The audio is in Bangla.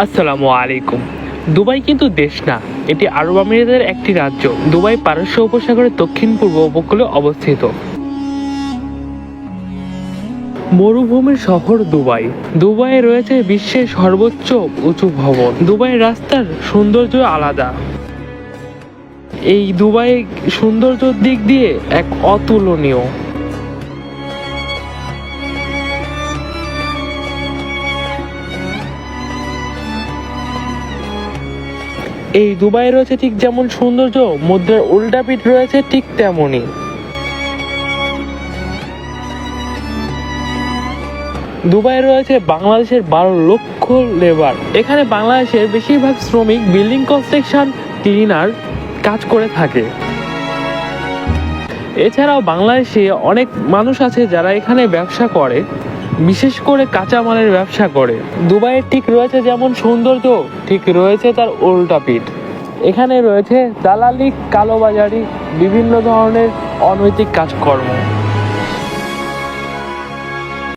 আসসালামু আলাইকুম। দুবাই কিন্তু দেশ না, এটি আরব আমিরাতের একটি রাজ্য। দুবাই পারস্য উপসাগরের দক্ষিণ পূর্ব উপকূলে অবস্থিত। মরুভূমির শহর দুবাই। দুবাইয়ে রয়েছে বিশ্বের সর্বোচ্চ উঁচু ভবন। দুবাইয়ের রাস্তার সৌন্দর্য আলাদা। এই দুবাই সৌন্দর্যের দিক দিয়ে এক অতুলনীয়। এই দুবাই রয়েছে ঠিক যেমন সৌন্দর্য, মুদ্রার উল্টা পিঠ রয়েছে ঠিক তেমনই। দুবাই রয়েছে বাংলাদেশের 12 লক্ষ লেবার। এখানে বাংলাদেশের বেশিরভাগ শ্রমিক বিল্ডিং কনস্ট্রাকশন, ক্লিনার কাজ করে থাকে। এছাড়াও বাংলাদেশে অনেক মানুষ আছে যারা এখানে ব্যবসা করে, বিশেষ করে কাঁচামালের ব্যবসা করে। দুবাইয়ের ঠিক রয়েছে যেমন সৌন্দর্য, ঠিক রয়েছে তার উল্টা পিঠ। এখানে রয়েছে দালালি, কালোবাজারি, বিভিন্ন ধরনের অনৈতিক কাজকর্ম।